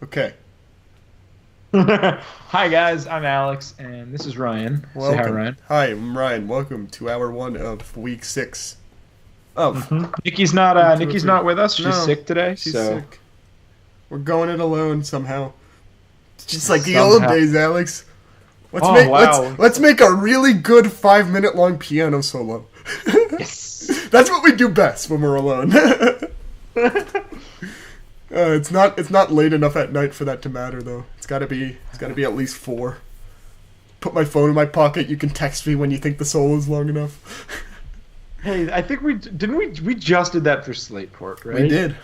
Okay. Hi guys, I'm Alex, and this is Ryan. Say hi, Welcome. Ryan. Hi, I'm Ryan. Welcome to hour one of week six of Nikki's not. week two of Nikki's three. not with us. She's No, sick today, she's so sick. We're going it alone somehow. It's just like the old somehow. days, Alex. Let's Oh make wow! let's make a really good 5 minute long piano solo. Yes. That's what we do best when we're alone. It's not late enough at night for that to matter though. It's gotta be at least 4. Put my phone in my pocket. You can text me when you think the solo's long enough. Hey, I think we didn't we just did that for Slateport, right? We did,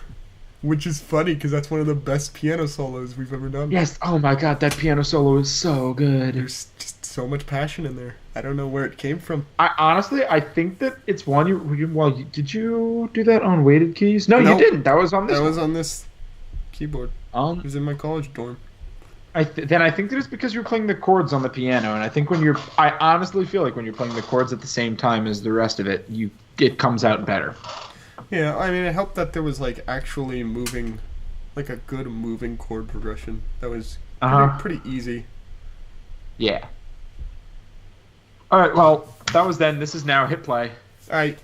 which is funny because that's one of the best piano solos we've ever done. Yes. Oh my God, that piano solo is so good. There's just so much passion in there. I don't know where it came from. I think that it's one did you do that on weighted keys? No, Nope. you didn't. That was on this That one. was on this keyboard. It was in my college dorm. Then I think that it's because you're playing the chords on the piano, and I think I honestly feel like when you're playing the chords at the same time as the rest of it, it comes out better. Yeah, I mean, it helped that there was like actually moving, like a good moving chord progression. That was pretty easy. Yeah. All right. Well, that was then. This is now. Hit play. All right.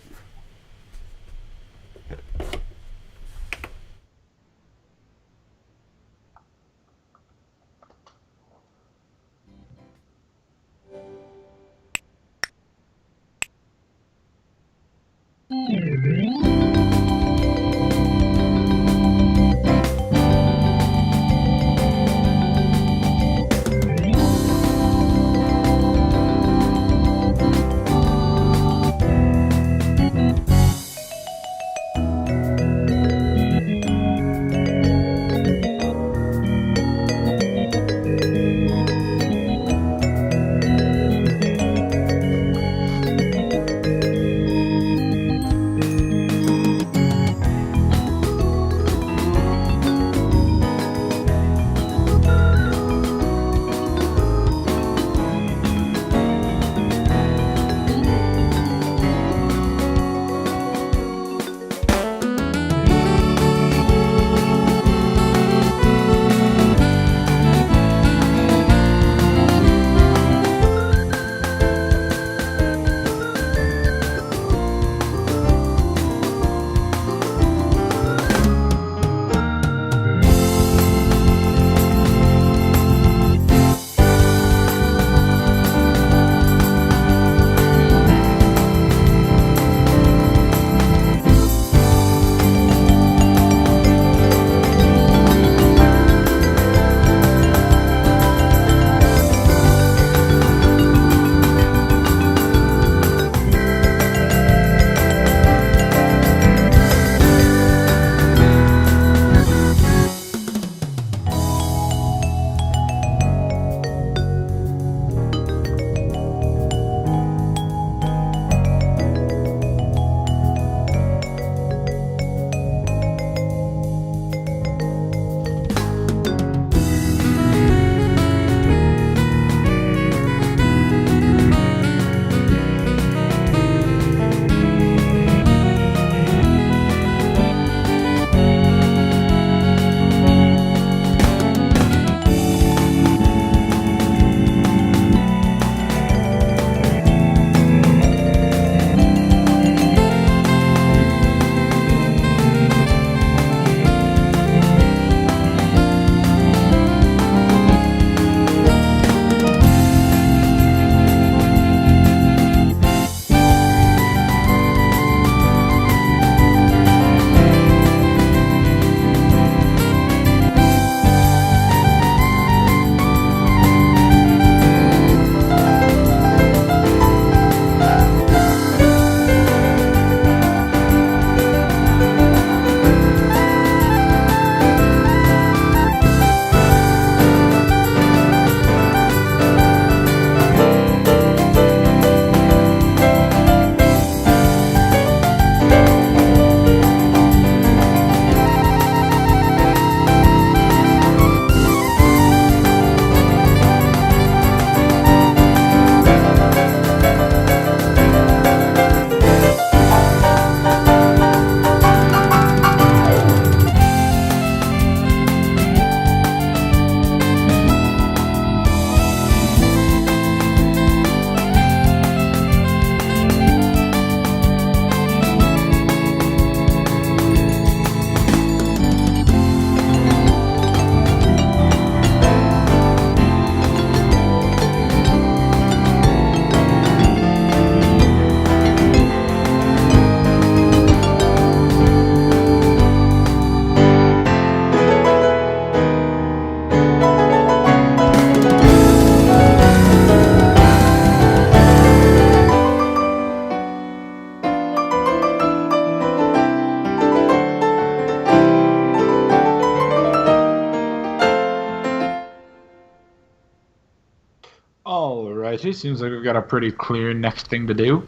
Reggie, seems like we've got a pretty clear next thing to do.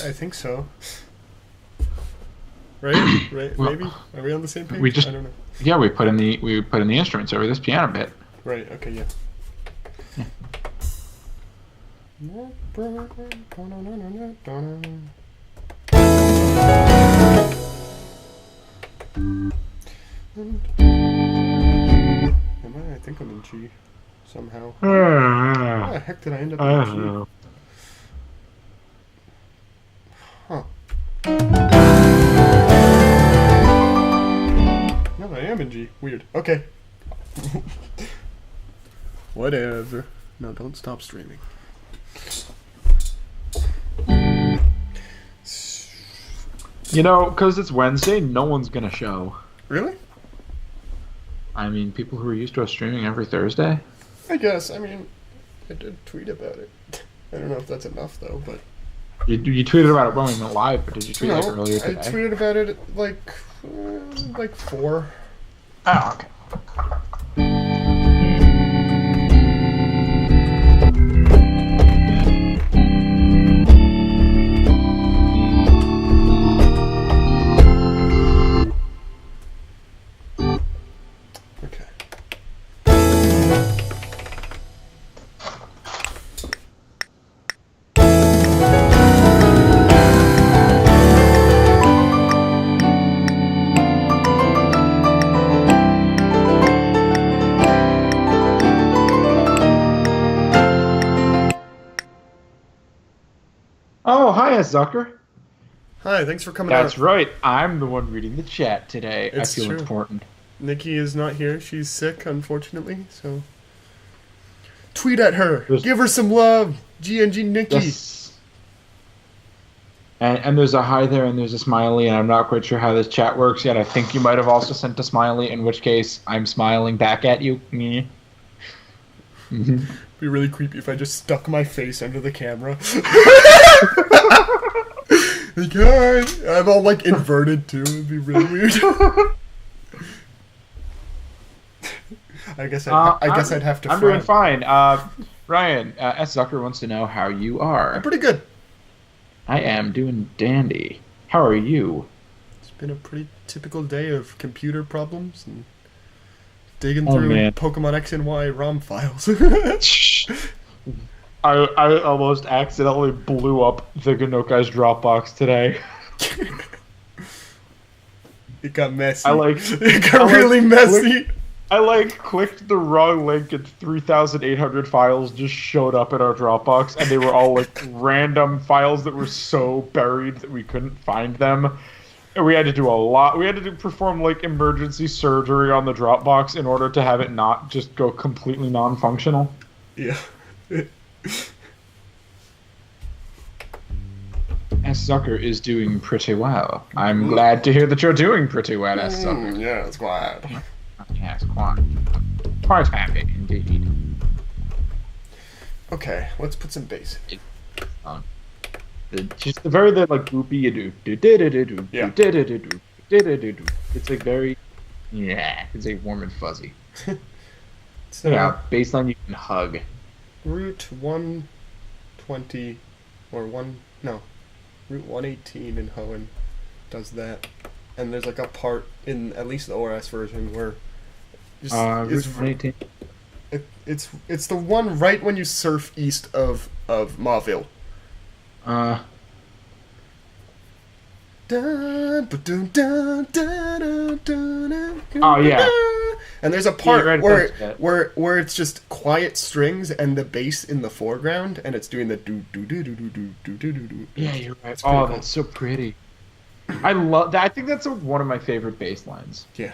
I think so. Right? Right? Well, maybe? Are we on the same page? We just, I don't know. yeah, we put in the instruments over this piano bit. Right, okay, yeah. I think I'm in G somehow. How the heck did I end up in G? know. Huh. No, I am in G. Weird. Okay. Whatever. No, don't stop streaming. You know, because it's Wednesday, no one's going to show. Really? I mean, people who are used to us streaming every Thursday. I guess. I mean, I did tweet about it. I don't know if that's enough, though, but... You tweeted about it when we went live, but did you tweet earlier today? I tweeted about it at, like 4. Oh, okay. Oh, hi, Zucker. Hi, thanks for coming That's out. right. I'm the one reading the chat today. It's I feel true. important. Nikki is not here. She's sick, unfortunately, so... Tweet at her. There's- Give her some love. GNG Nikki. Yes. And there's a hi there and there's a smiley, and I'm not quite sure how this chat works yet. I think you might have also sent a smiley, in which case I'm smiling back at you. Meh. It'd be really creepy if I just stuck my face under the camera. Like, hi. I'm all, like, inverted, too. It'd be really weird. I guess I'd have to I'm frown. doing fine. Ryan, S. Zucker wants to know how you are. I'm pretty good. I am doing dandy. How are you? It's been a pretty typical day of computer problems and digging Oh, through man. Pokemon X and Y ROM files. I almost accidentally blew up the Ganokai's Dropbox today. It got messy. I It got really messy. I clicked the wrong link and 3,800 files just showed up in our Dropbox, and they were all random files that were so buried that we couldn't find them. And we had to do a lot. We had to perform emergency surgery on the Dropbox in order to have it not just go completely non-functional. Yeah. S. Zucker is doing pretty well. I'm glad to hear that you're doing pretty well, S. Zucker. Yeah, it's glad. Yes, quite happy indeed. Okay, let's put some bass in. Just the very goopy you do. Yeah. It's very, it's warm and fuzzy. So, Yeah, baseline you can hug. Route 120 or Route 118 in Hoenn does that, and there's a part in at least the ORS version where Route 118. it's the one right when you surf east of Mauville. Oh yeah. And there's a part right above that. where it's just quiet strings and the bass in the foreground, and it's doing the do do do do do do do do do do. Yeah, you're right. It's pretty Oh, cool. that's so pretty. I love that. I think that's one of my favorite bass lines. Yeah.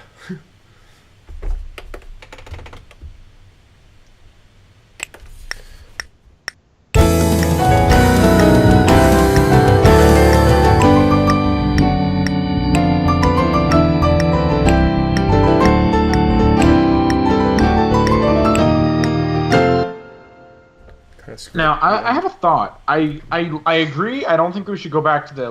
Now, I have a thought. I agree. I don't think we should go back to the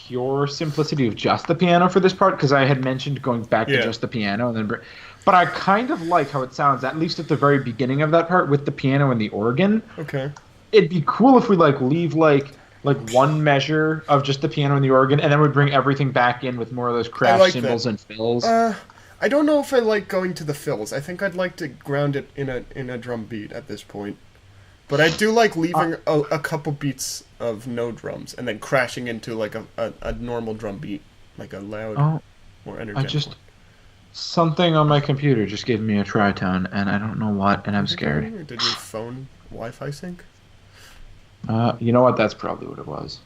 pure simplicity of just the piano for this part because I had mentioned going back to just the piano and then. But I kind of like how it sounds, at least at the very beginning of that part with the piano and the organ. Okay. It'd be cool if we leave one measure of just the piano and the organ, and then we bring everything back in with more of those crash cymbals and fills. I don't know if I like going to the fills. I think I'd like to ground it in a drum beat at this point. But I do like leaving a couple beats of no drums and then crashing into like a normal drum beat, like a loud, more energetic one. Something on my computer just gave me a tritone, and I don't know what, and I'm scared. Did your phone Wi-Fi sync? You know what? That's probably what it was.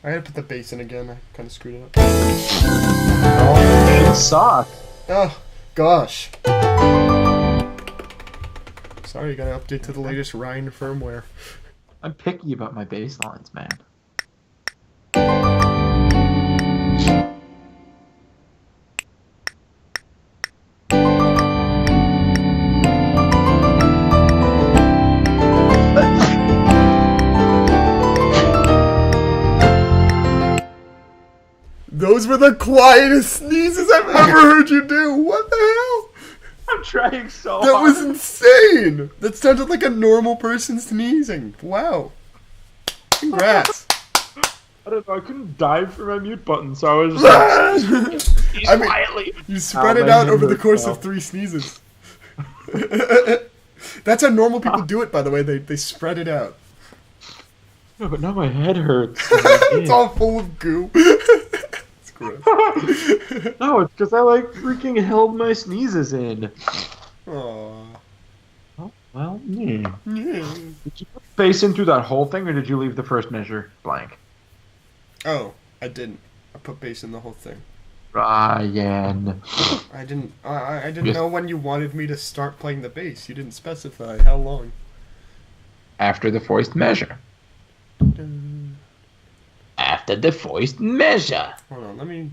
I had to put the bass in again. I kind of screwed it up. Oh, it sucked. Oh, gosh. Sorry, you gotta update to the latest Rhine firmware. I'm picky about my bass lines, man. Those were the quietest sneezes I've ever heard you do. What the hell? I'm trying so hard. That was hard. insane. That sounded like a normal person sneezing. Wow. Congrats. I don't know. I couldn't dive for my mute button, so I was just like, quietly. You spread it out over the course of 3 sneezes. That's how normal people do it, by the way. They spread it out. No, but now my head hurts. It's all full of goo. It's gross. No, it's because I freaking held my sneezes in. Aww. Oh, well, yeah. Did you put bass in through that whole thing, or did you leave the first measure blank? Oh, I didn't. I put bass in the whole thing. Ryan. I didn't know when you wanted me to start playing the bass. You didn't specify how long. After the first measure. After the first measure. Hold on, let me...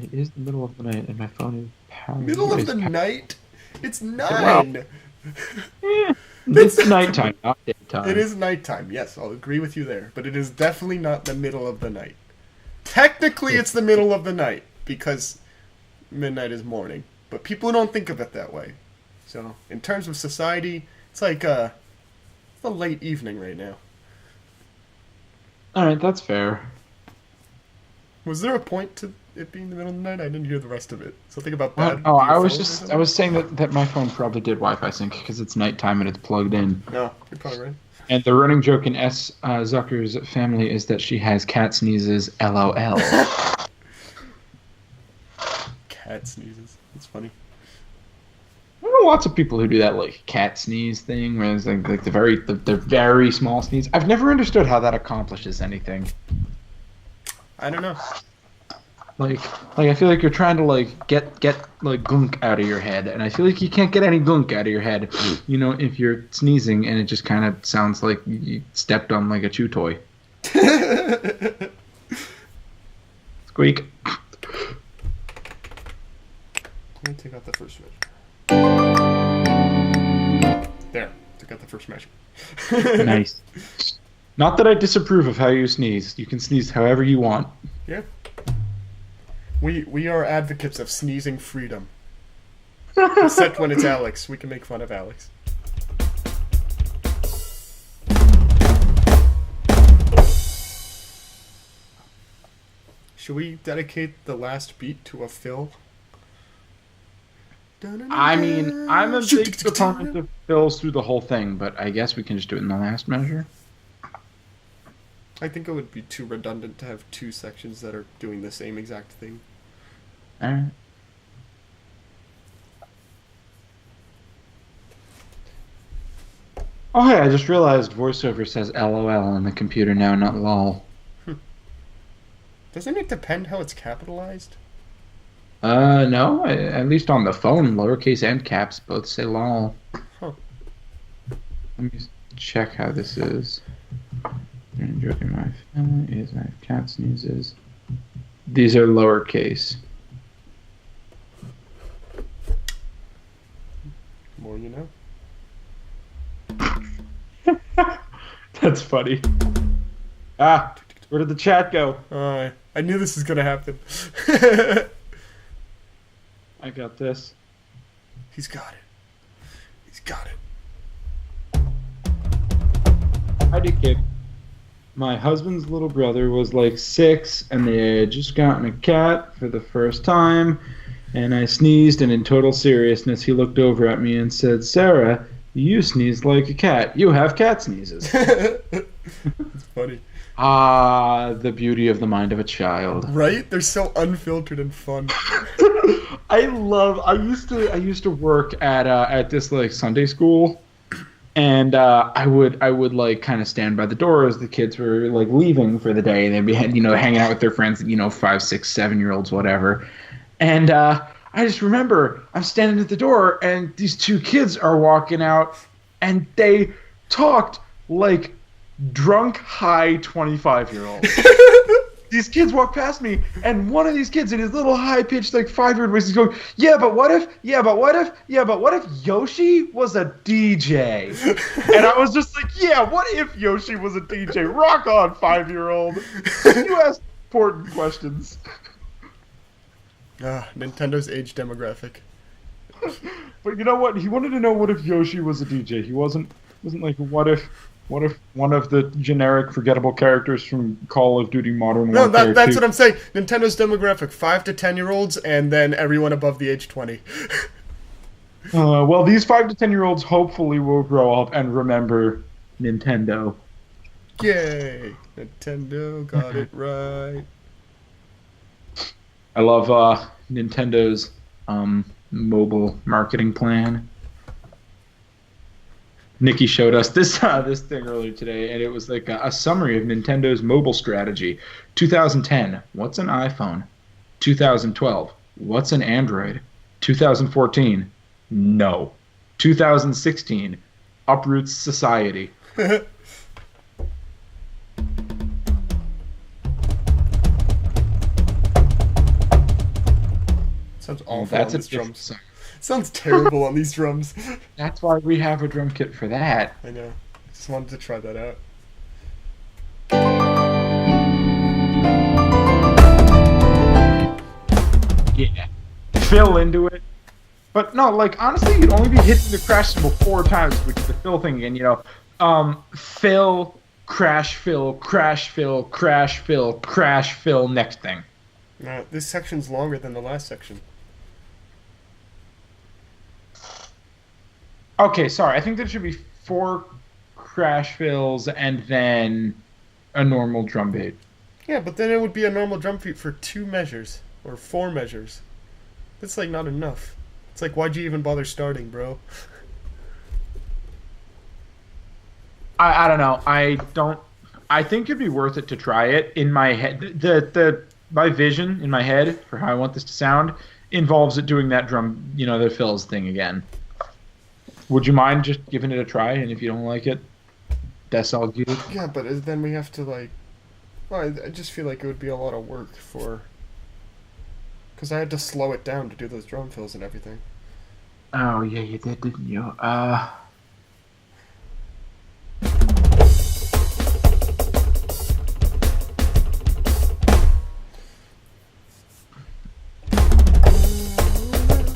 It is the middle of the night and my phone is powering. Middle of the night? It's 9! It's nighttime, not daytime. It is nighttime, yes, I'll agree with you there. But it is definitely not the middle of the night. Technically, it's the middle of the night, because midnight is morning. But people don't think of it that way. So, in terms of society, it's like it's a late evening right now. Alright, that's fair. Was there a point to it being the middle of the night? I didn't hear the rest of it. Something about bad. Oh, I was saying that my phone probably did Wi-Fi sync because it's nighttime and it's plugged in. No, you're probably right. And the running joke in S. Zucker's family is that she has cat sneezes, LOL. Cat sneezes. That's funny. I know lots of people who do that cat sneeze thing, where it's like the very small sneeze. I've never understood how that accomplishes anything. I don't know. Like I feel like you're trying to get gunk out of your head, and I feel like you can't get any gunk out of your head, if you're sneezing, and it just kind of sounds like you stepped on a chew toy. Squeak. Let me take out the first measure. There, took out the first measure. Nice. Not that I disapprove of how you sneeze. You can sneeze however you want. Yeah. We are advocates of sneezing freedom. Except when it's Alex. We can make fun of Alex. Should we dedicate the last beat to a fill? I mean, I'm a big proponent of fills through the whole thing, but I guess we can just do it in the last measure. I think it would be too redundant to have 2 sections that are doing the same exact thing. Alright. Oh hey, I just realized VoiceOver says LOL on the computer now, not LOL. Doesn't it depend how it's capitalized? No. At least on the phone, lowercase and caps both say LOL. Huh. Let me check how this is. Joking, my family is I have cat sneezes. These are lowercase. More you know. That's funny. Ah, where did the chat go? I knew this was gonna happen. I got this. He's got it. He's got it. I did kid. My husband's little brother was like 6, and they had just gotten a cat for the first time. And I sneezed, and in total seriousness, he looked over at me and said, "Sarah, you sneeze like a cat. You have cat sneezes." It's funny. Ah, the beauty of the mind of a child. Right? They're so unfiltered and fun. I used to work at this like Sunday school, and I would like kind of stand by the door as the kids were like leaving for the day. They'd be hanging out with their friends, 5, 6, 7-year-olds, whatever. And I just remember I'm standing at the door, and these 2 kids are walking out, and they talked like drunk, high 25-year-olds. These kids walk past me, and one of these kids in his little high-pitched, like 5-year-old voice is going, "Yeah, but what if? Yeah, but what if? Yeah, but what if Yoshi was a DJ?" And I was just like, "Yeah, what if Yoshi was a DJ? Rock on, 5-year-old. You ask important questions." Nintendo's age demographic. But you know what? He wanted to know what if Yoshi was a DJ. He wasn't like what if one of the generic forgettable characters from Call of Duty Modern No, Warfare that's 2. what I'm saying. Nintendo's demographic: 5 to 10-year-olds, and then everyone above the age 20. Well, these 5 to 10-year-olds hopefully will grow up and remember Nintendo. Yay! Nintendo got it right. I love Nintendo's mobile marketing plan. Nikki showed us this thing earlier today, and it was like a summary of Nintendo's mobile strategy. 2010, what's an iPhone? 2012, what's an Android? 2014, no. 2016, uproots society. Sounds awful That's on a these drums. song. Sounds terrible on these drums. That's why we have a drum kit for that. I know. Just wanted to try that out. Yeah. Fill into it. But no, like honestly, you'd only be hitting the crash cymbal 4 times, which is the fill thing again, fill, crash fill, crash fill, crash fill, crash fill, next thing. This section's longer than the last section. Okay, sorry. I think there should be 4 crash fills and then a normal drum beat. Yeah, but then it would be a normal drum beat for 2 measures. Or 4 measures. That's like not enough. It's like, why'd you even bother starting, bro? I don't know. I think it'd be worth it to try it. In my head, my vision in my head for how I want this to sound involves it doing that drum, the fills thing again. Would you mind just giving it a try? And if you don't like it, that's all good. Yeah, but then we have to like... Well, I just feel like it would be a lot of work for... Because I had to slow it down to do those drum fills and everything. Oh, yeah, you did, didn't you? I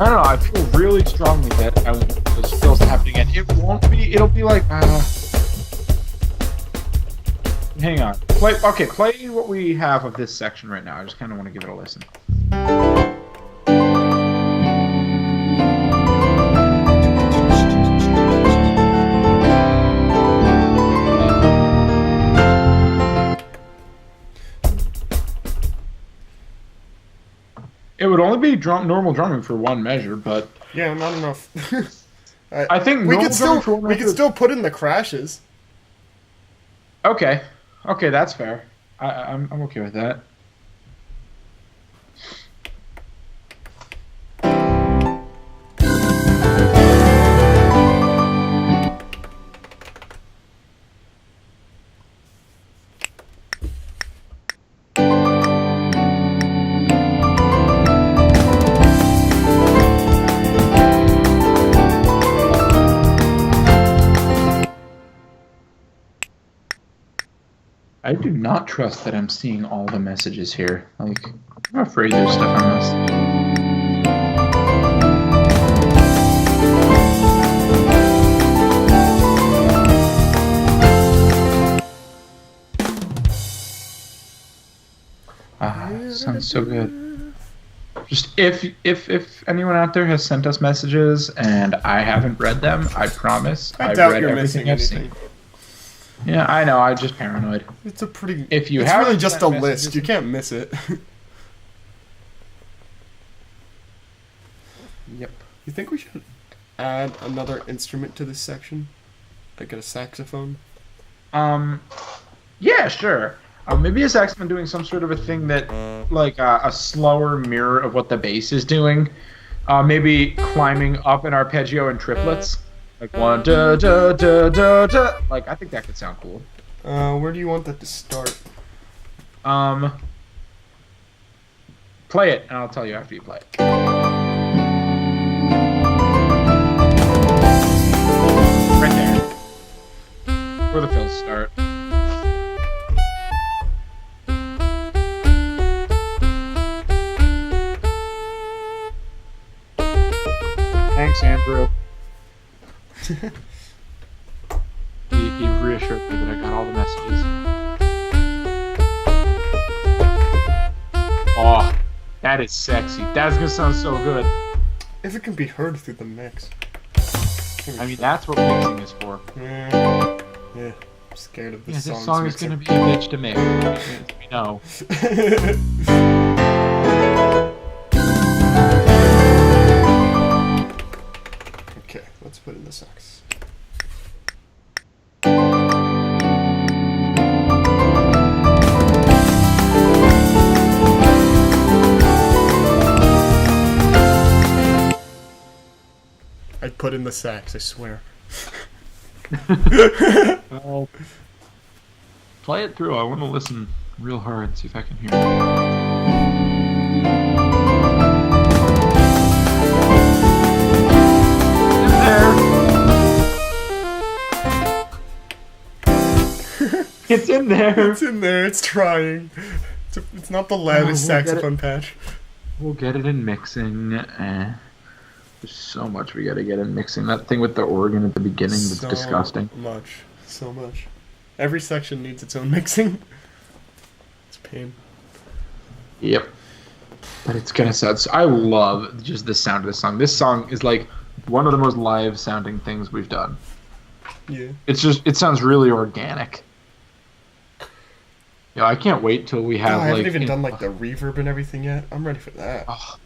don't know. I feel really strongly that I want those fills to happen again. It won't be. It'll be like. Hang on. Play what we have of this section right now. I just kind of want to give it a listen. It would only be normal drumming for 1 measure, but yeah, not enough. I think we could still put in the crashes. Okay, that's fair. I'm okay with that. I do not trust that I'm seeing all the messages here. Like, I'm afraid there's stuff I missed. Sounds so good. Just if anyone out there has sent us messages and I haven't read them, I promise I I've doubt read you're everything missing I've anything. seen. Yeah, I know. I'm just paranoid. It's a pretty. If you it's haven't really just a sent list. messages- You can't miss it. Yep. You think we should add another instrument to this section, like a saxophone? Yeah, sure. Maybe a saxophone doing some sort of a thing that, like a slower mirror of what the bass is doing. Maybe climbing up an arpeggio in triplets, like one da da da da da. Like I think that could sound cool. Where do you want that to start? Play it, and I'll tell you after you play it. Right there. Where the fills start. Thanks, Andrew. he reassured me that I got all the messages. Oh, that is sexy. That's gonna sound so good. If it can be heard through the mix. I mean, that's what mixing is for. Yeah, I'm scared of this Yeah, song. this song is gonna be a bitch to mix. We know. Okay, let's put in the sax. I put in the sax, I swear. Well, play it through. I want to listen real hard, see if I can hear it. It's in there. It's in there, it's trying. It's not the loudest we'll get saxophone patch. We'll get it in mixing. There's so much we gotta get in mixing. That thing with the organ at the beginning, that's disgusting. So much. Every section needs its own mixing. It's a pain. Yep. But it's gonna sound. I love just the sound of this song. This song is like one of the most live sounding things we've done. Yeah. It sounds really organic. Yeah, I can't wait till we have I haven't like even done like the reverb and everything yet. I'm ready for that. Ugh.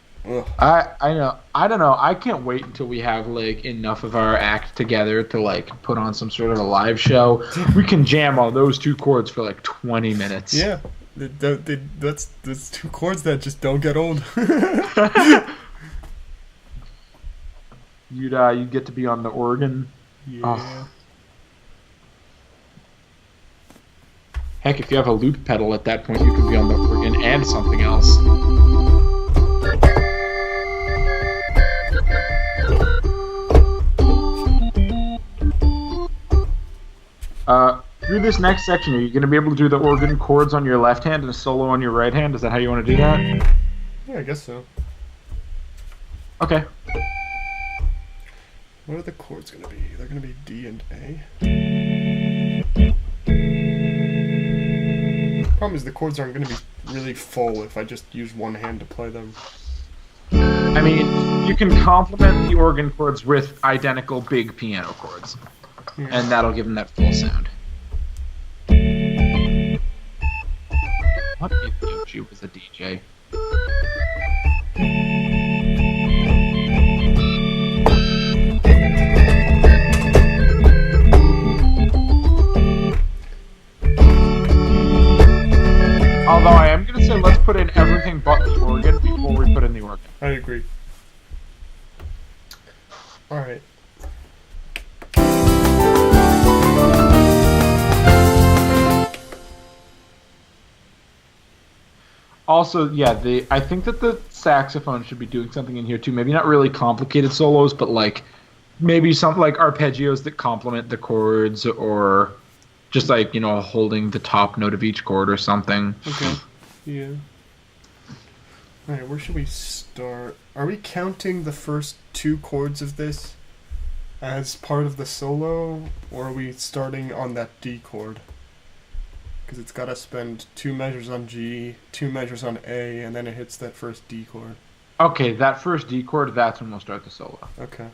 I know. I don't know. I can't wait until we have like enough of our act together to like put on some sort of a live show. We can jam on those two chords for like 20 minutes. Yeah. That's two chords that just don't get old. You'd get to be on the organ. Yeah. Oh. Heck, if you have a loop pedal at that point, you could be on the organ and something else. Through this next section, are you going to be able to do the organ chords on your left hand and a solo on your right hand? Is that how you want to do that? Yeah, I guess so. Okay. What are the chords gonna be? They're gonna be D and A. Problem is the chords aren't gonna be really full if I just use one hand to play them. I mean, you can complement the organ chords with identical big piano chords, Yeah. and that'll give them that full sound. What if Yoshi was a DJ? Although I am going to say let's put in everything but the organ before we put in the organ. I agree. Alright. Also, yeah, I think that the saxophone should be doing something in here too. Maybe not really complicated solos, but like maybe something like arpeggios that complement the chords, or Just like, holding the top note of each chord or something. Okay. Yeah. Alright, where should we start? Are we counting the first 2 chords of this as part of the solo, or are we starting on that D chord? Because it's got to spend 2 measures on G, 2 measures on A, and then it hits that first D chord. Okay, that first D chord, that's when we'll start the solo. Okay.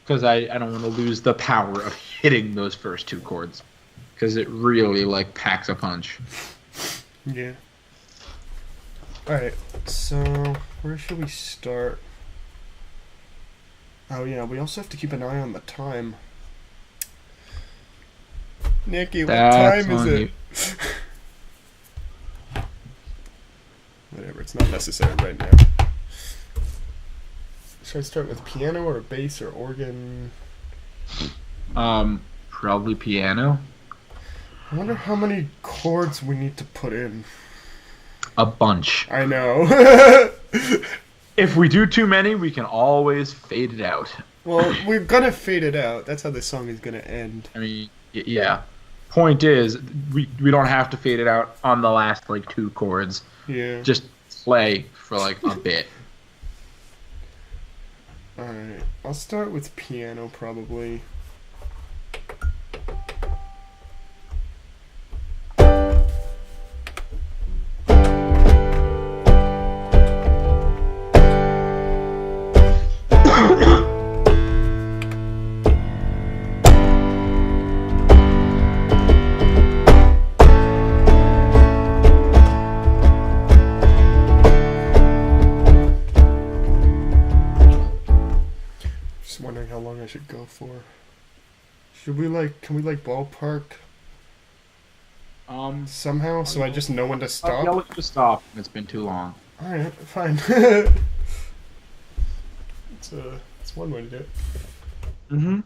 Because I don't want to lose the power of hitting those first 2 chords. Because it really, packs a punch. Yeah. Alright, so where should we start? Oh yeah, we also have to keep an eye on the time. Nikki, what time is it? Whatever, it's not necessary right now. Should I start with piano or bass or organ? Probably piano. I wonder how many chords we need to put in. A bunch. I know. If we do too many, we can always fade it out. Well, we're gonna fade it out. That's how this song is gonna end. I mean, yeah. Point is, we don't have to fade it out on the last 2 chords. Yeah. Just play for a bit. Alright, I'll start with piano probably. Wondering how long I should go for. Should we can we ballpark somehow so I just know when to stop? Yeah, let's just stop. It's been too long. Alright, fine. It's one way to do it. Mm-hmm.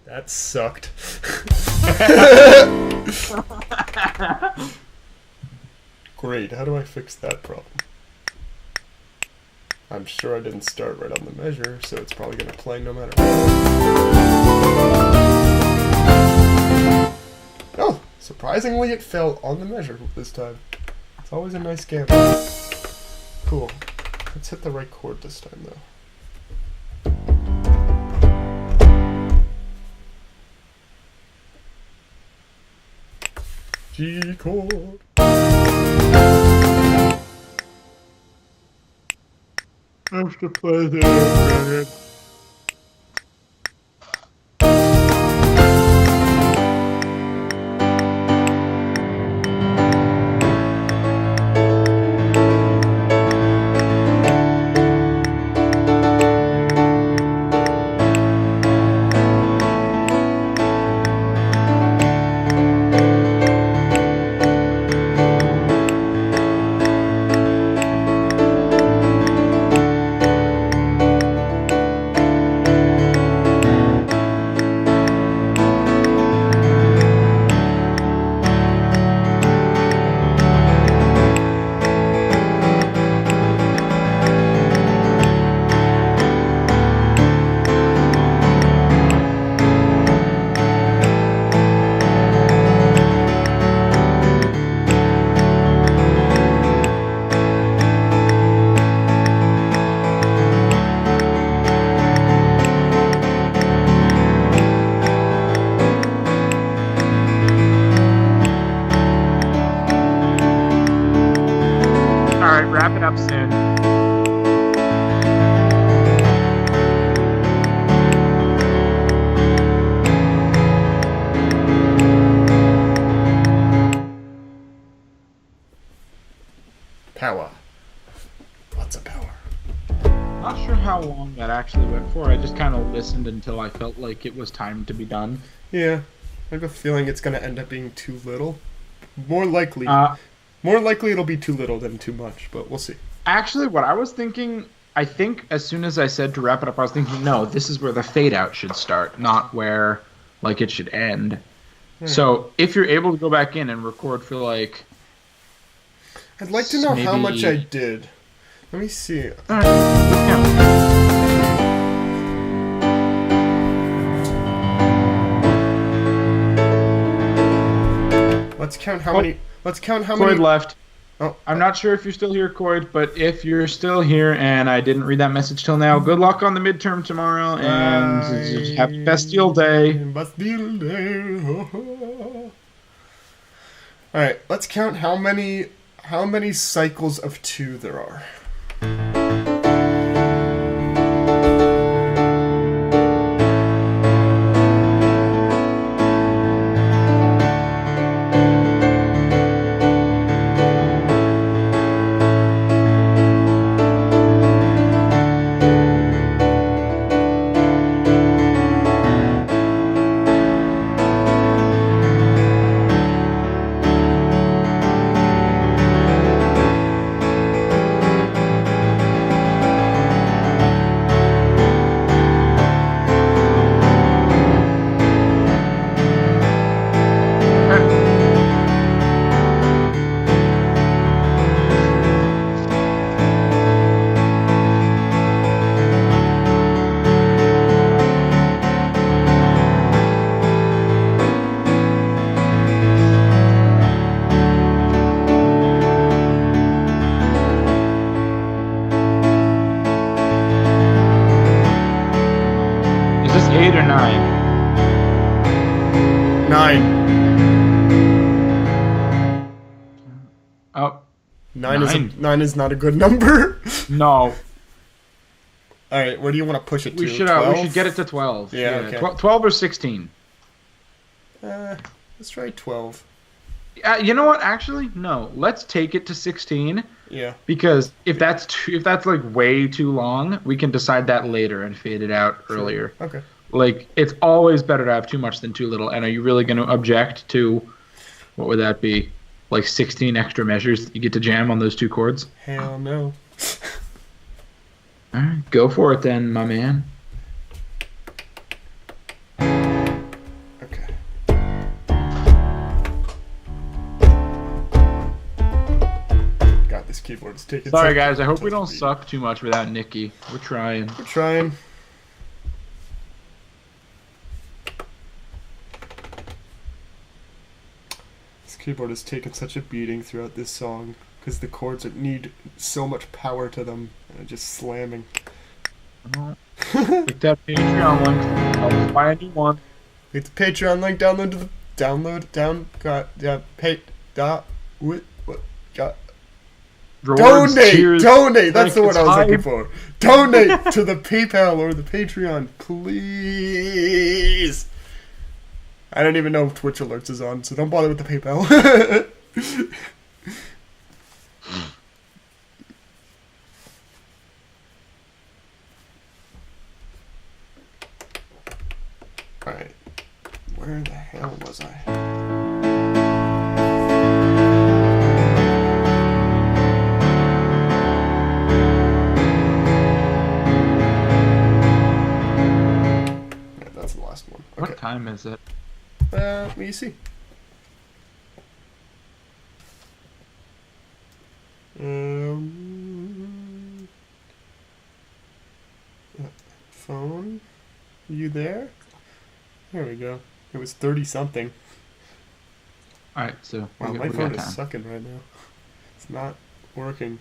That sucked. Great, how do I fix that problem? I'm sure I didn't start right on the measure, so it's probably going to play no matter what. Oh, surprisingly it fell on the measure this time. It's always a nice gamble. Cool. Let's hit the right chord this time, though. G chord. I have to play there. Wrap it up soon. Power. Lots of power. Not sure how long that actually went for. I just kind of listened until I felt like it was time to be done. Yeah, I have a feeling it's going to end up being too little. More likely it'll be too little than too much, but we'll see. Actually, what I was thinking I think as soon as I said to wrap it up, I was thinking, no, this is where the fade out should start, not where like it should end. So if you're able to go back in and record for like, I'd like to know how much I maybe- did. Let me see. All right, let's count. Let's count how many. Let's count how Coyd many. left. Oh, I'm not sure if you're still here, Coyd, but if you're still here and I didn't read that message till now, good luck on the midterm tomorrow and just happy Bastille Day. Bastille Day. All right, let's count how many cycles of 2 there are. Is this 8 or 9? 9. Oh, 9 is not a good number. no. All right, what do you want to push it to? We should 12? get it to 12. Yeah, okay. 12 or 16. Let's try 12. You know what? Actually, no. Let's take it to 16 Yeah. because if that's like way too long, we can decide that later and fade it out earlier. Okay. Like it's always better to have too much than too little. And are you really going to object to what would that be? Like 16 extra measures that you get to jam on those 2 chords? Hell no. All right, go for it then, my man. Okay. God, this keyboard is taking. Sorry, so- guys. I hope we so don't speed. suck too much without Nikki. We're trying. We're trying. This keyboard has taken such a beating throughout this song because the chords need so much power to them and are just slamming. Click that Patreon link. I'll buy a new one. Hit the Patreon link. Rewards, cheers. Donate. That's the Like, word I was looking it's for. Donate to the PayPal or the Patreon, please. I don't even know if Twitch alerts is on, so don't bother with the PayPal. Alright. Where the hell was I? Yeah, that's the last one. Okay. What time is it? Let me see. Phone? You there? There we go. It was 30 something. All right, so Wow, we my got phone is time. sucking right now. It's not working.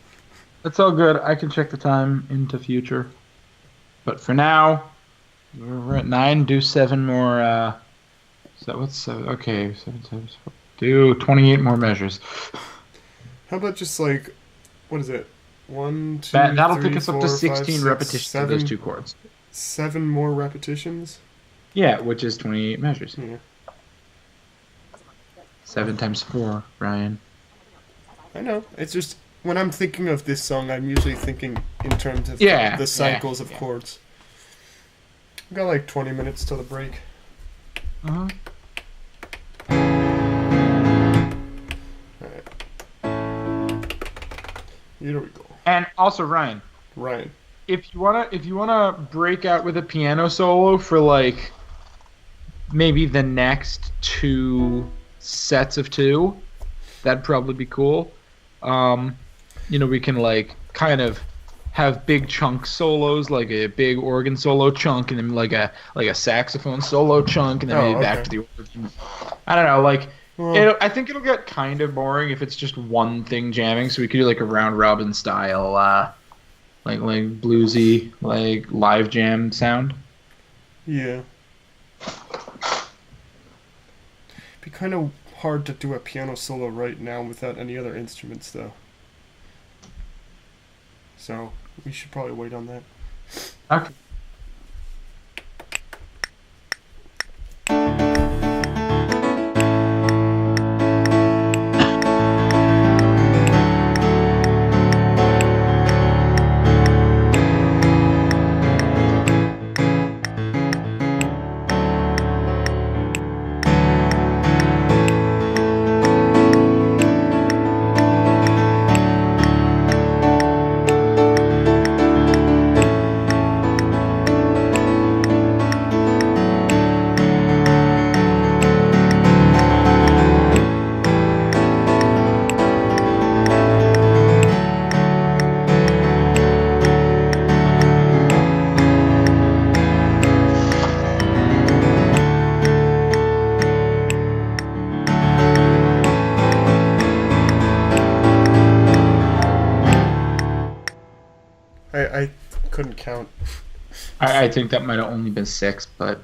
It's all good. I can check the time into future. But for now, we're at 9. Do 7 more. So what's 7? Okay, 7 times 4. Do 28 more measures. How about just like, what is it? 1, 2, That'll 3, take us up 4, to 5, 16 6, repetitions of those 2 chords. 7 more repetitions? Yeah, which is 28 measures. Yeah. 7 times 4, Ryan. I know. It's just, when I'm thinking of this song, I'm usually thinking in terms of Yeah, the cycles of yeah. chords. We've got like 20 minutes till the break. Uh-huh. Alright. Here we go. And also, Ryan, Ryan. if you wanna break out with a piano solo for like maybe the next two sets of two, that'd probably be cool. Um, we can like kind of have big chunk solos, like a big organ solo chunk, and then like a saxophone solo chunk, and then Oh, maybe back okay. to the organ. I don't know, like Well, I think it'll get kind of boring if it's just one thing jamming. So we could do like a round robin style, like bluesy, like live jam sound. yeah. Be kind of hard to do a piano solo right now without any other instruments, though. So we should probably wait on that. Okay. I couldn't count. I think that might have only been six, but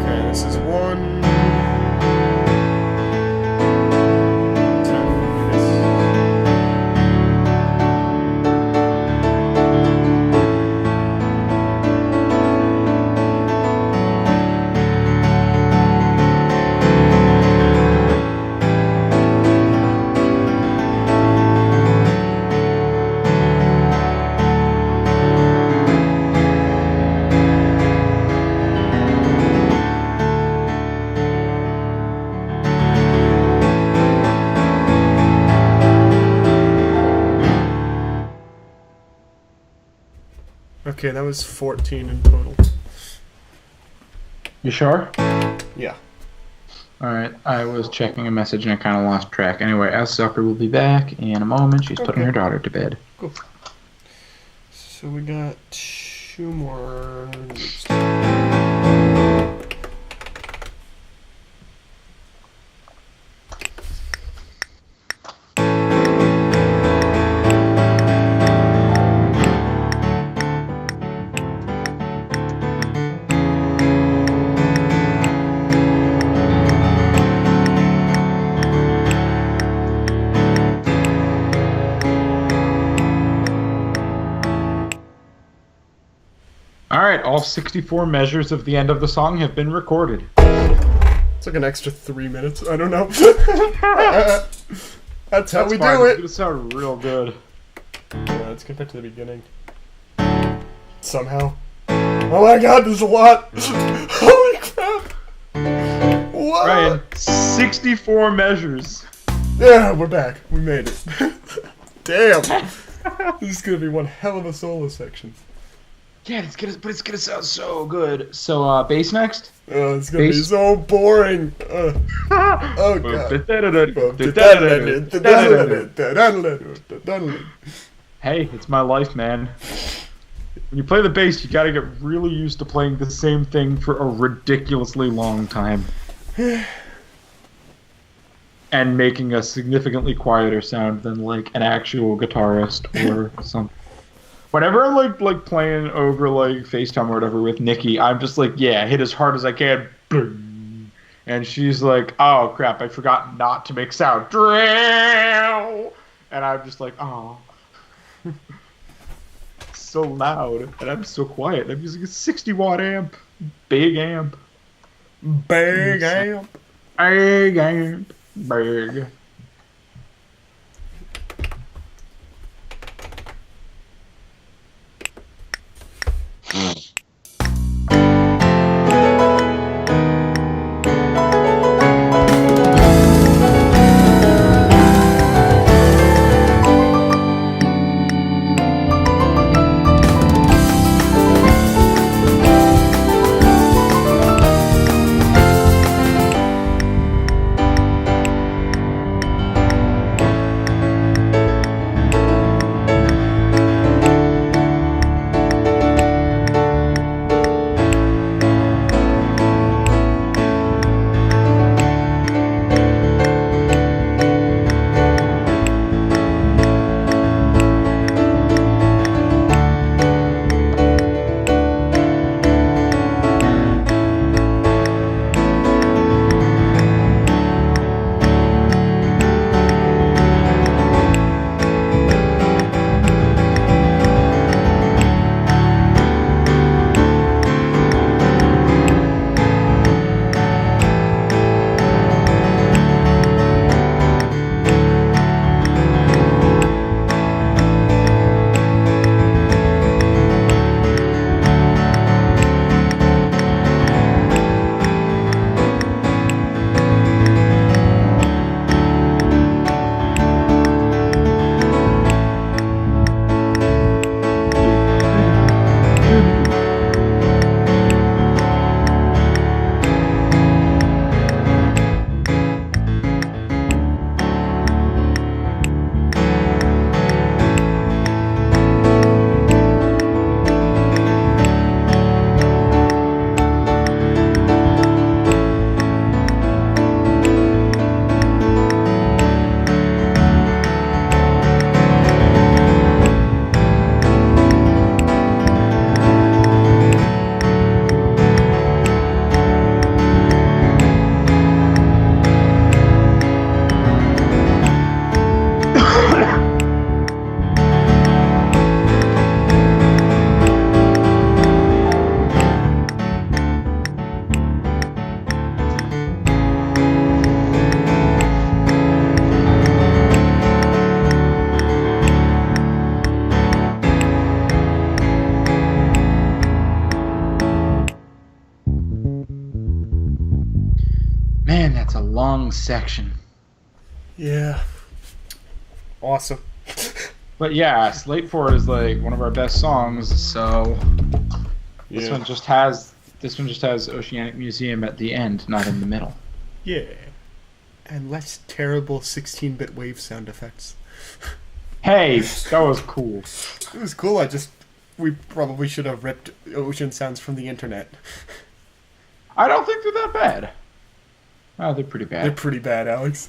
Okay, this is 10 minutes. Okay, that was 14 in total. you sure? Yeah. All right. I was checking a message and I kind of lost track. Anyway, our sucker will be back in a moment. She's putting Okay. her daughter to bed. Cool. So we got 2 more loops. All right. All 64 measures of the end of the song have been recorded. It's like an extra 3 minutes. I don't know. That's how we fine. do It's it. gonna sound real good. Let's get back to the beginning. Somehow. Oh my god, there's a lot! Holy crap! What? Ryan, 64 measures. Yeah, we're back. We made it. Damn! This is gonna be one hell of a solo section. Yeah, but it's gonna sound so good. So, bass next. It's gonna be Bass. so boring. Oh god. Hey, it's my life, man. When you play the bass, you gotta get really used to playing the same thing for a ridiculously long time. And making a significantly quieter sound than like an actual guitarist or something. Whenever I'm like playing over like FaceTime or whatever with Nikki, I'm just like, yeah, hit as hard as I can. Boom. And she's like, oh crap, I forgot not to make sound. And I'm just like, oh. So loud. And I'm so quiet. I'm using a 60-watt amp. Big amp. Big amp. Big amp. Big. long section. Yeah. Awesome. But yeah, Slate for It is like one of our best songs, so this one just has Oceanic Museum at the end, not in the middle. Yeah. And less terrible 16-bit wave sound effects. Hey, that was cool. It was cool, we probably should have ripped ocean sounds from the internet. I don't think they're that bad. Oh, they're pretty bad. They're pretty bad, Alex.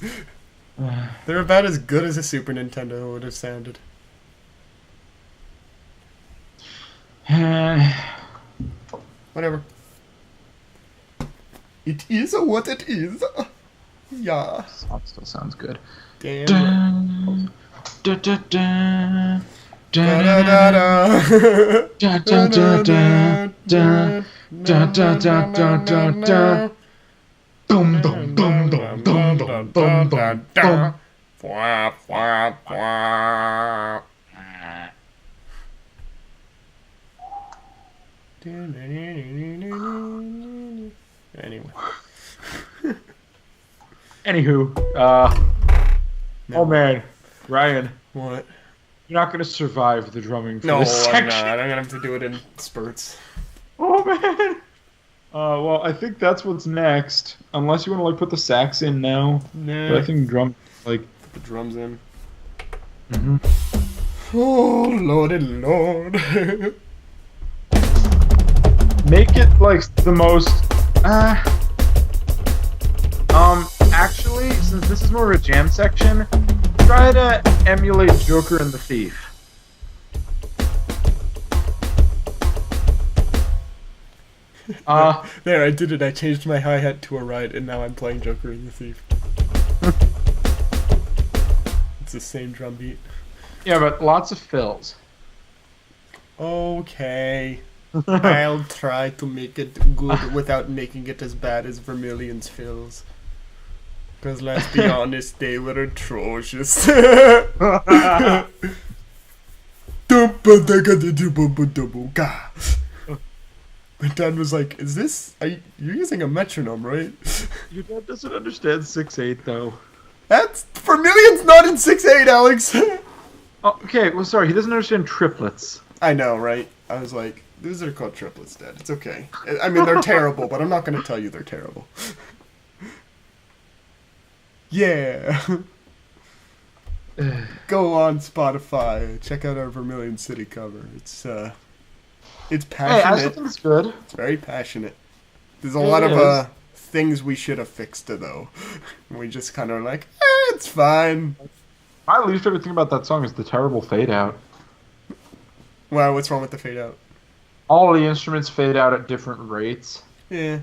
They're about as good as a Super Nintendo would have sounded. Whatever. It is what it is. Yeah. Song still sounds good. Damn. Dun, dun, dun, dun, Da da da da. dun, dun, dun, dun, dun, dun, dun, dun, dun, dun, dun. Dum, dum, dum, dum, dum, dum, dum, dum, dum. Wah, wah, wah. Anyway. Anywho, No. oh man, Ryan, What? you're not gonna survive the drumming for No, this I'm section. not. I'm gonna have to do it in spurts. Oh man. Well, I think that's what's next. Unless you want to like put the sax in now, Nah. but I think drum like. Put the drums in. Mm-hmm. Oh, lordy lord. Make it like the most. Actually, since this is more of a jam section, try to emulate Joker and the Thief. There, I did it. I changed my hi-hat to a ride, and now I'm playing Joker and the Thief. It's the same drum beat. Yeah, but lots of fills. Okay. I'll try to make it good without making it as bad as Vermilion's fills. Because let's be honest, they were atrocious. My dad was like, you're using a metronome, right? Your dad doesn't understand 6/8 though. That's, Vermilion's not in 6/8, Alex! Oh, okay, well sorry, he doesn't understand triplets. I know, right? I was like, these are called triplets, Dad. It's okay. I mean, they're terrible, but I'm not going to tell you they're terrible. Yeah. Go on Spotify. Check out our Vermilion City cover. It's passionate. Hey, I still think it's good. It's very passionate. There's a It lot is. of things we should have fixed though. We just kind of like, it's fine. My least favorite thing about that song is the terrible fade out. Wow, what's wrong with the fade out? All the instruments fade out at different rates. Yeah.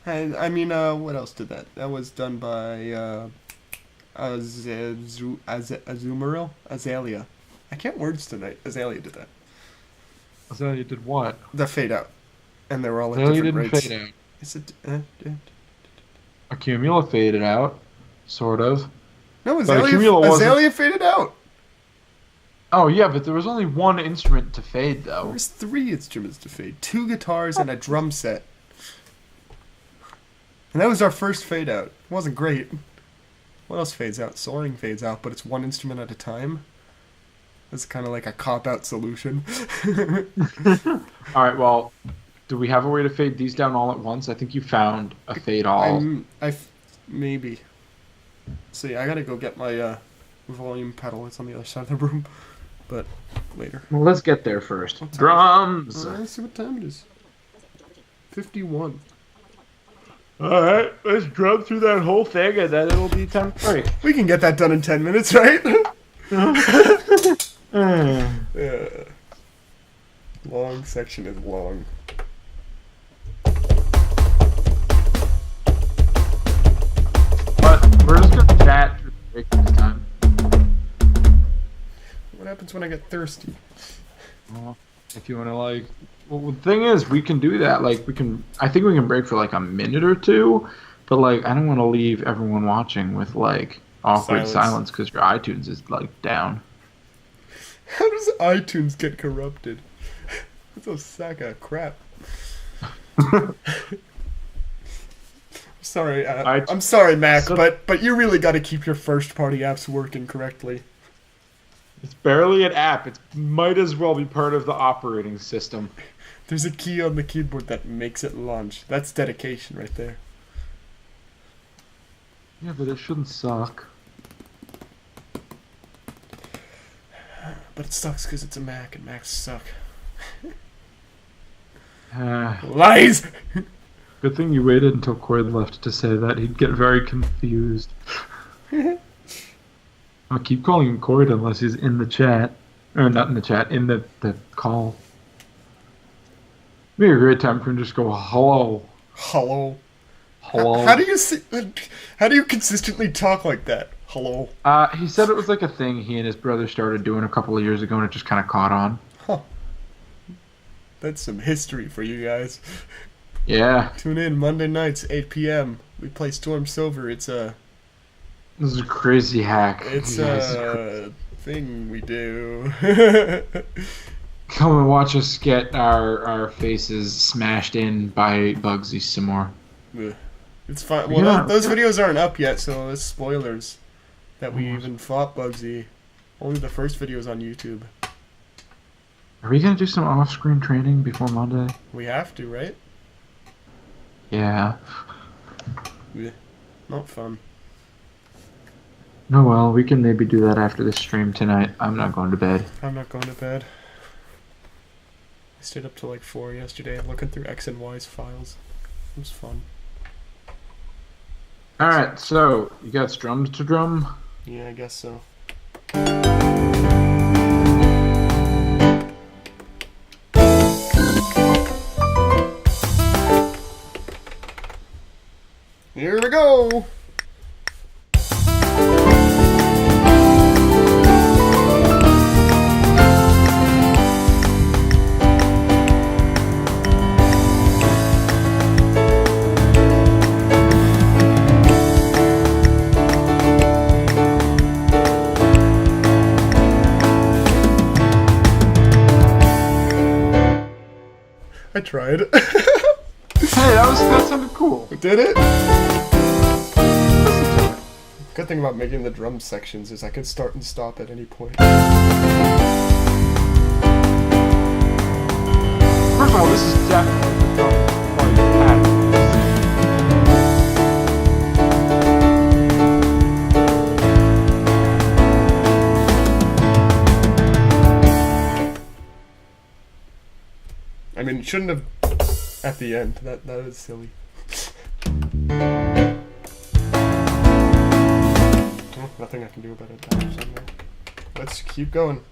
And I mean, what else did that? That was done by Azalea. I can't words tonight. Azalea did that. Azalea did what? The fade out, and they were all at Azalea different didn't rates. fade out. Is it? Accumula faded out, sort of. No, But Accumula wasn't- Azalea faded out. Oh yeah, but there was only one instrument to fade though. There's 3 instruments to fade: 2 guitars and a drum set. And that was our first fade out. It wasn't great. What else fades out? Soaring fades out, but it's 1 instrument at a time. It's kind of like a cop-out solution. All right, well, do we have a way to fade these down all at once? I think you found a fade all. Maybe. See, I gotta go get my volume pedal. It's on the other side of the room. But later. Well, let's get there first. What time? Drums. Let's see what time it is. 51. All right, let's drum through that whole thing, and then it'll be time to break. We can get that done in 10 minutes, right? Yeah. Long section is long. But we're just gonna chat through the break this time. What happens when I get thirsty? Well, if you want to like, well, the thing is, we can do that. Like, I think we can break for like a minute or two, but like, I don't want to leave everyone watching with like awkward silence because your iTunes is like down. How does iTunes get corrupted? It's a sack of crap. Sorry, I'm sorry, Mac, but you really got to keep your first-party apps working correctly. It's barely an app. It might as well be part of the operating system. There's a key on the keyboard that makes it launch. That's dedication right there. Yeah, but it shouldn't suck. But it sucks because it's a Mac, and Macs suck. Lies! Good thing you waited until Cord left to say that. He'd get very confused. I'll keep calling him Cord unless he's in the chat. Or not in the chat, in the call. It'd be a great time for him to just go, hello. Hello. Hello. How do you consistently talk like that? Hello. He said it was like a thing he and his brother started doing a couple of years ago, and it just kind of caught on. Huh. That's some history for you guys. Yeah. Tune in Monday nights, 8 p.m. We play Storm Silver. It's a... This is a crazy hack. It's a thing we do. Come and watch us get our faces smashed in by Bugsy some more. It's fine. Well, yeah, those videos aren't up yet, so it's spoilers that we even fought Bugsy. Only the first video's on YouTube. Are we going to do some off-screen training before Monday? We have to, right? Yeah. Not fun. No, well, we can maybe do that after the stream tonight. I'm not going to bed. I'm not going to bed. I stayed up till like 4 yesterday looking through X and Y's files. It was fun. Alright, so, you got drums to drum? Yeah, I guess so. Here we go! I tried. Hey, that sounded cool. Did it? Good thing about making the drum sections is I can start and stop at any point. First of all, this is definitely the drum part. I mean, it shouldn't have at the end. That was silly. Nothing I can do about it. Let's keep going.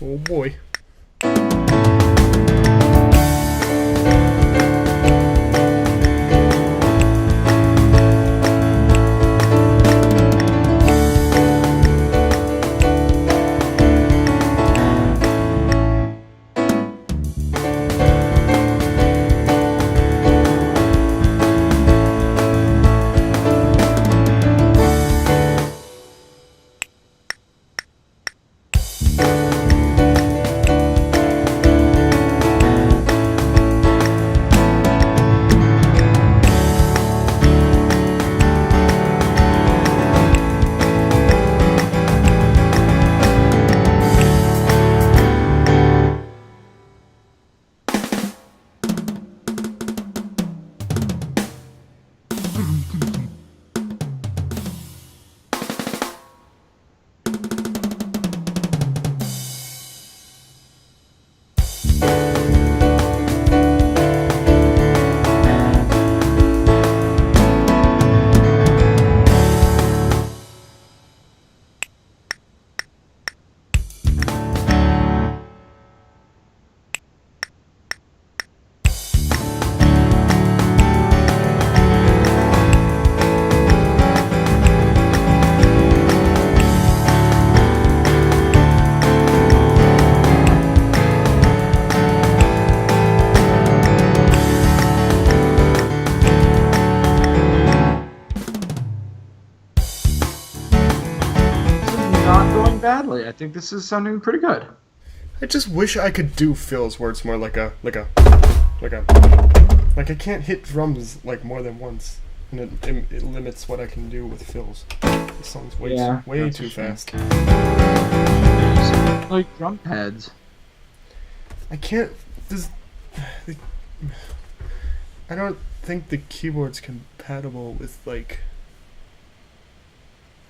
Oh boy. Badly. I think this is sounding pretty good. I just wish I could do Phil's words more like a Like, I can't hit drums, like, more than once. And it limits what I can do with fills. This song's way too fast. Like drum pads. I can't... I don't think the keyboard's compatible with, like...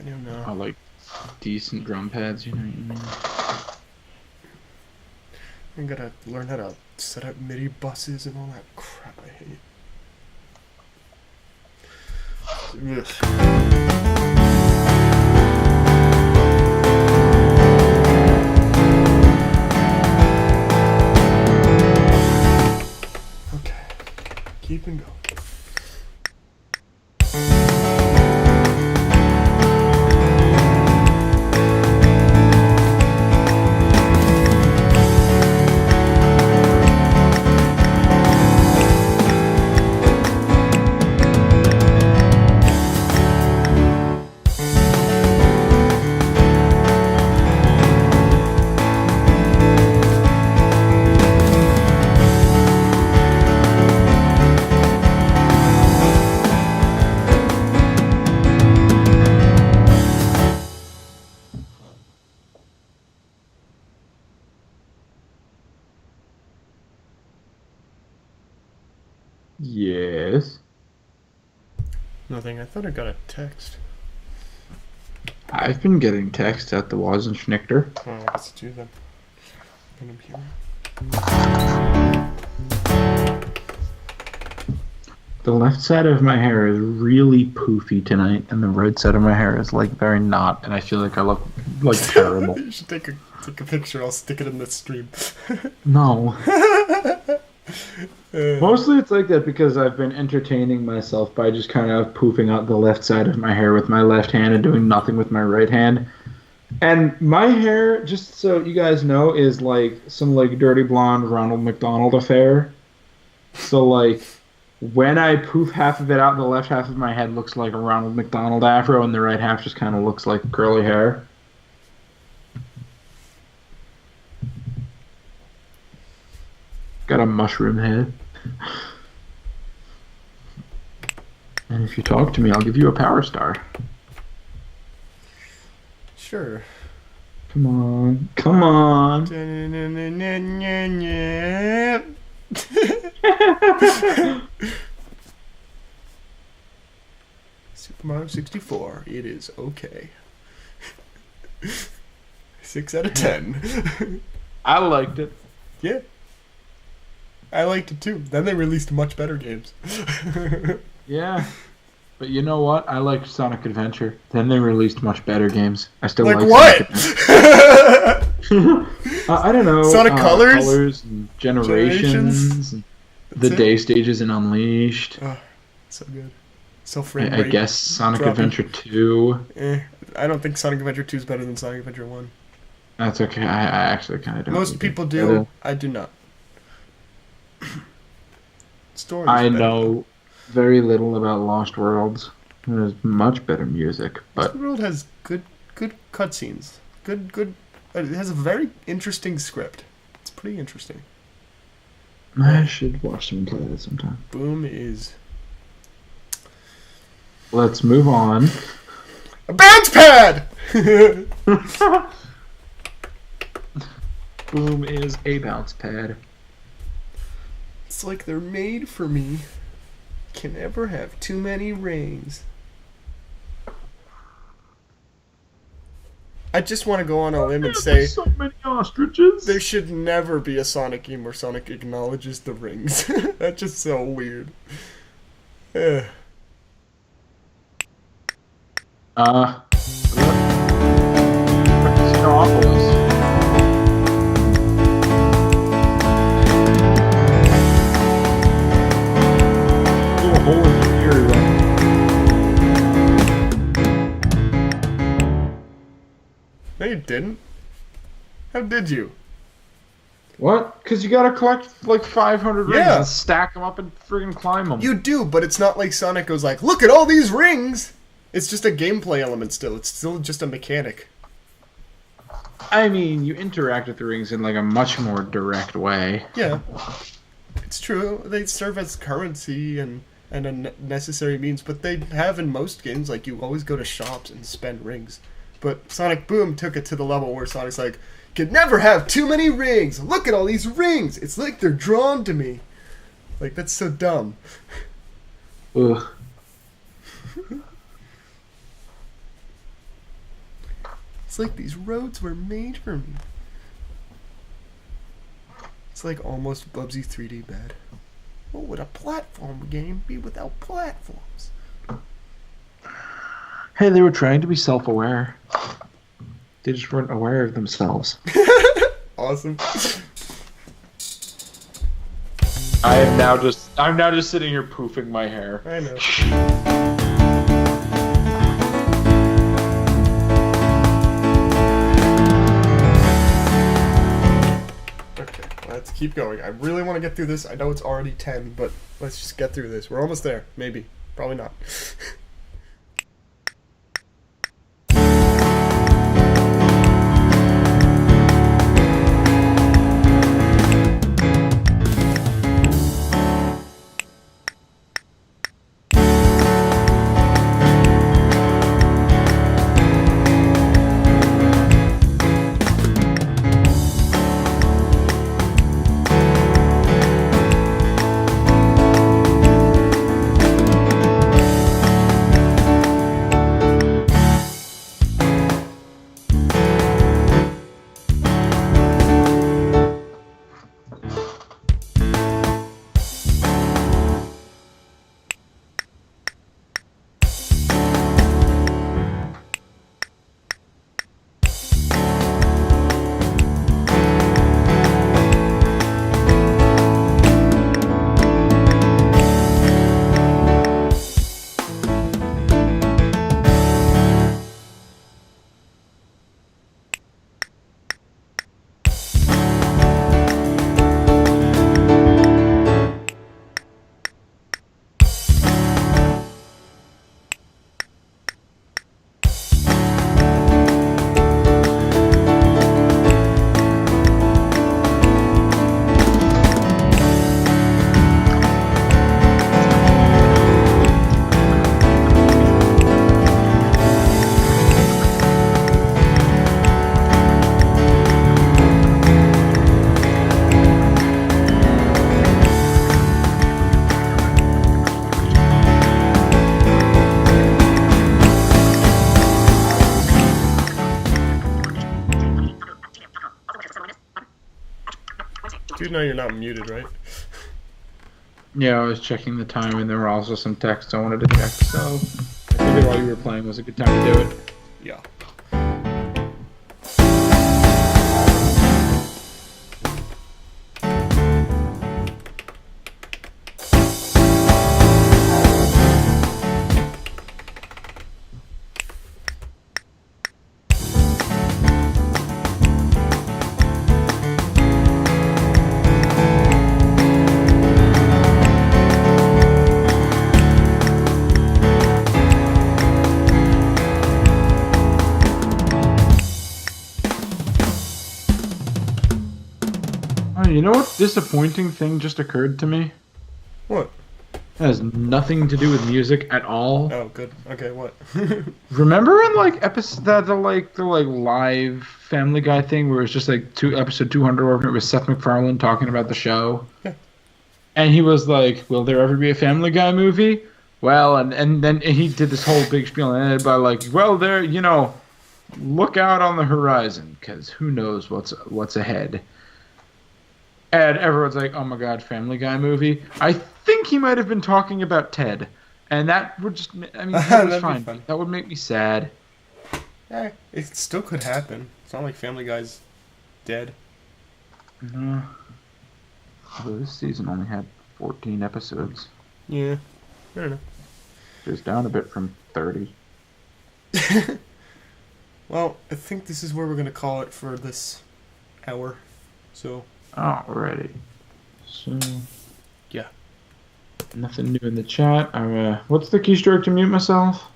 I don't know. Like decent drum pads, you know what I mean? I gotta learn how to set up MIDI buses and all that crap I hate. Ugh. Okay, keep and go. Yes. Nothing. I thought I got a text. I've been getting texts at the Wazenschnichter. Oh, I guess it's you then. I'm here. The left side of my hair is really poofy tonight, and the right side of my hair is like very not, and I feel like I look like terrible. You should take a picture. I'll stick it in the stream. No. Mostly it's like that because I've been entertaining myself by just kind of poofing out the left side of my hair with my left hand and doing nothing with my right hand. And my hair, just so you guys know, is like some like dirty blonde Ronald McDonald affair. So like when I poof half of it out, the left half of my head looks like a Ronald McDonald afro and the right half just kind of looks like curly hair. Got a mushroom head. And if you talk to me, I'll give you a power star. Sure. Come on. Come on. Super Mario 64. It is okay. 6 out of 10. I liked it. Yeah. I liked it too. Then they released much better games. Yeah. But you know what? I liked Sonic Adventure. Then they released much better games. I still like like what? I don't know. Sonic Colors? Colors and Generations. And the it? Day Stages in Unleashed. Oh, so good. So frame I rate guess Sonic dropping. Adventure 2. I don't think Sonic Adventure 2 is better than Sonic Adventure 1. That's okay. I actually kind of don't. Most people do. I do not. Stories I know very little about Lost Worlds. There's much better music, but Lost World has good cutscenes. Good. It has a very interesting script. It's pretty interesting. I should watch them play that sometime. Boom is. Let's move on. A bounce pad. Boom is a bounce pad. It's like they're made for me. Can never have too many rings. I just want to go on a limb and say so many ostriches. there should never be a Sonic game where Sonic acknowledges the rings. That's just so weird. Ugh. Casinopolis. A hole in the ear, right? No, you didn't. How did you? What? Because you gotta collect like 500 rings Yeah. and stack them up and friggin' climb them. You do, but it's not like Sonic goes like, look at all these rings! It's just a gameplay element still. It's still just a mechanic. I mean, you interact with the rings in like a much more direct way. Yeah. It's true. They serve as currency and a necessary means, but they have in most games, like, you always go to shops and spend rings. But Sonic Boom took it to the level where Sonic's like, could never have too many rings. Look at all these rings. It's like they're drawn to me. Like, that's so dumb. Ugh. It's like these roads were made for me. It's like almost Bubsy 3D bad. What would a platform game be without platforms? Hey, they were trying to be self-aware. They just weren't aware of themselves. Awesome. I'm now just sitting here poofing my hair. I know. Okay, let's keep going. I really want to get through this. I know it's already 10, but let's just get through this. We're almost there. Maybe. Probably not. Dude, no, you're not muted, right? Yeah, I was checking the time, and there were also some texts I wanted to check, so I figured while you were playing was a good time to do it. Yeah. Oh, you know what disappointing thing just occurred to me? What? It has nothing to do with music at all. Oh, good. Okay, what? Remember in like episode the live Family Guy thing where it was just like episode 200 where it was Seth MacFarlane talking about the show? Yeah. And he was like, "Will there ever be a Family Guy movie?" Well, and then he did this whole big spiel and ended by like, "Well, look out on the horizon because who knows what's ahead." And everyone's like, "Oh my God, Family Guy movie!" I think he might have been talking about Ted, and that would that was fine. That would make me sad. Yeah, it still could happen. It's not like Family Guy's dead. Although this season only had 14 episodes. Yeah, I don't know. Just down a bit from 30. Well, I think this is where we're gonna call it for this hour. So. Alrighty. So. Yeah. Nothing new in the chat. What's the keystroke to mute myself?